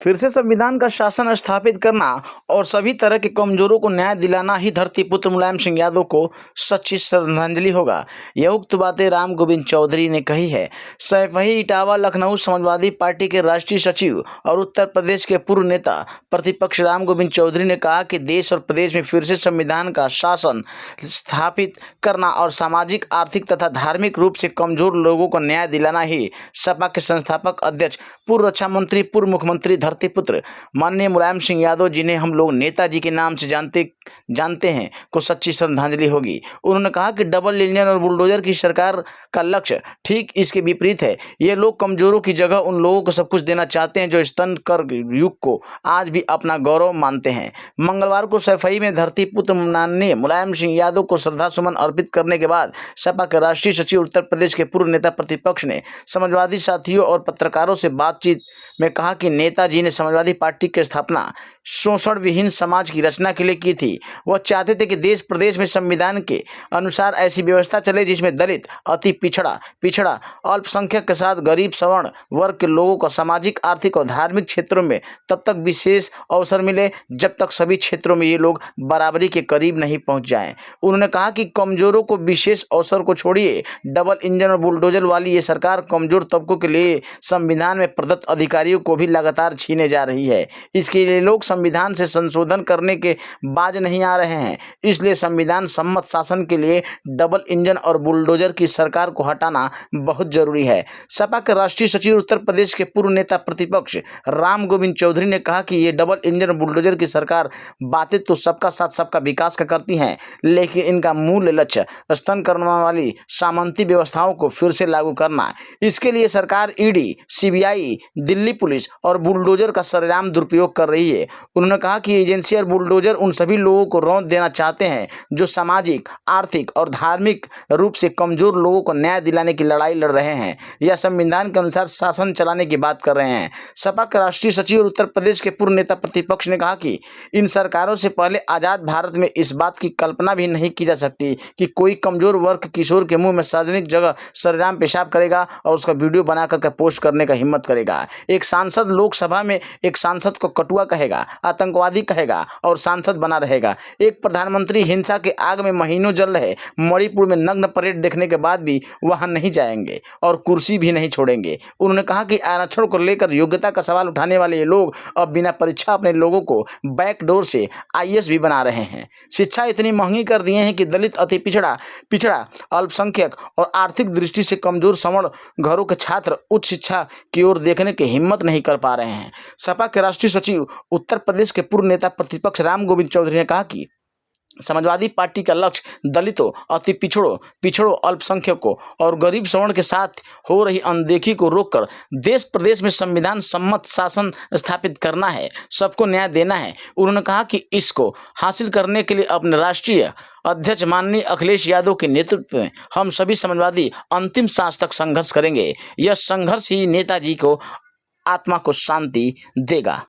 फिर से संविधान का शासन स्थापित करना और सभी तरह के कमजोरों को न्याय दिलाना ही धरती पुत्र मुलायम सिंह यादव को सच्ची श्रद्धांजलि होगा। यह उक्त बातें राम गोविंद चौधरी ने कही है। सैफई इटावा लखनऊ समाजवादी पार्टी के राष्ट्रीय सचिव और उत्तर प्रदेश के पूर्व नेता प्रतिपक्ष राम गोविंद चौधरी ने कहा कि देश और प्रदेश में फिर से संविधान का शासन स्थापित करना और सामाजिक, आर्थिक तथा धार्मिक रूप से कमजोर लोगों को न्याय दिलाना ही सपा के संस्थापक अध्यक्ष, पूर्व रक्षा मंत्री, पूर्व मुख्यमंत्री धरती पुत्र माननीय मुलायम सिंह यादव, जिन्हें हम लोग नेताजी के नाम से जानते हैं, को सच्ची श्रद्धांजलि होगी। उन्होंने कहा कि डबल इंजन और बुलडोजर की सरकार का लक्ष्य ठीक इसके विपरीत है। ये लोग कमजोरों की जगह उन लोगों को सब कुछ देना चाहते हैं जो स्तन कर युग को आज भी अपना गौरव मानते हैं। मंगलवार को सैफई में धरती पुत्र माननीय मुलायम सिंह यादव को श्रद्धा सुमन अर्पित करने के बाद सपा के राष्ट्रीय सचिव उत्तर प्रदेश के पूर्व नेता प्रतिपक्ष ने समाजवादी साथियों और पत्रकारों से बातचीत में कहा कि नेताजी ने समाजवादी पार्टी की स्थापना शोषण विहीन समाज की रचना के लिए की थी। वह चाहते थे कि देश प्रदेश में संविधान के अनुसार ऐसी व्यवस्था चले जिसमें दलित, अति पिछड़ा, अल्पसंख्यक के साथ गरीब सवर्ण वर्ग के लोगों को सामाजिक, आर्थिक और धार्मिक क्षेत्रों में तब तक विशेष अवसर मिले जब तक सभी क्षेत्रों में ये लोग बराबरी के करीब नहीं पहुंच जाएं। उन्होंने कहा कि कमजोरों को विशेष अवसर को छोड़िए, डबल इंजन और बुलडोजर वाली ये सरकार कमजोर तबकों के लिए संविधान में प्रदत्त अधिकारियों को भी लगातार छीने जा रही है। इसके लिए लोग संविधान से संशोधन करने के बाज नहीं आ रहे हैं। इसलिए संविधान सम्मत शासन के लिए डबल इंजन और बुलडोजर की सरकार को हटाना बहुत जरूरी है। सपा के राष्ट्रीय सचिव उत्तर प्रदेश के पूर्व नेता प्रतिपक्ष राम गोविंद चौधरी ने कहा कि ये डबल इंजन और बुलडोजर की सरकार बातें तो सबका साथ सबका विकास का करती हैं, लेकिन इनका मूल लक्ष्य स्तन करने वाली सामंती व्यवस्थाओं को फिर से लागू करना। इसके लिए सरकार ईडी, सीबीआई, दिल्ली पुलिस और बुलडोजर का सरेआम दुरुपयोग कर रही है। उन्होंने कहा कि एजेंसी और बुलडोजर उन सभी लोगों को रौंद देना चाहते हैं जो सामाजिक, आर्थिक और धार्मिक रूप से कमजोर लोगों को न्याय दिलाने की लड़ाई लड़ रहे हैं या संविधान के अनुसार शासन चलाने की बात कर रहे हैं। सपा के राष्ट्रीय सचिव और उत्तर प्रदेश के पूर्व नेता प्रतिपक्ष ने कहा कि इन सरकारों से पहले आजाद भारत में इस बात की कल्पना भी नहीं की जा सकती कि कोई कमजोर वर्ग किशोर के मुंह में सार्वजनिक जगह सरेआम पेशाब करेगा और उसका वीडियो बना करके पोस्ट करने का हिम्मत करेगा। एक सांसद लोकसभा में एक सांसद को कटुआ कहेगा, आतंकवादी कहेगा और सांसद बना रहेगा। एक प्रधानमंत्री हिंसा के आग में महीनों जल रहे मणिपुर में नग्न परेड देखने के बाद भी वहां नहीं जाएंगे और कुर्सी भी नहीं छोड़ेंगे। उन्होंने कहा कि आरक्षण को लेकर योग्यता का सवाल उठाने वाले ये लोग अब बिना परीक्षा अपने लोगों को बैकडोर से आईएएस भी बना रहे हैं। शिक्षा इतनी महंगी कर दिए हैं कि दलित, अति पिछड़ा, अल्पसंख्यक और आर्थिक दृष्टि से कमजोर सवर्ण घरों के छात्र उच्च शिक्षा की ओर देखने की हिम्मत नहीं कर पा रहे हैं। सपा के राष्ट्रीय सचिव उत्तर प्रदेश के पूर्व नेता प्रतिपक्ष राम गोविंद चौधरी ने कहा कि समाजवादी पार्टी का लक्ष्य दलितों, अति पिछड़ों, अल्पसंख्यकों और गरीब सवर्ण के साथ हो रही अनदेखी को रोककर देश प्रदेश में संविधान सम्मत शासन स्थापित करना है, सबको न्याय देना है। उन्होंने कहा कि इसको हासिल करने के लिए अपने राष्ट्रीय अध्यक्ष माननीय अखिलेश यादव के नेतृत्व में हम सभी समाजवादी अंतिम सांस तक संघर्ष करेंगे। यह संघर्ष ही नेताजी को आत्मा को शांति देगा।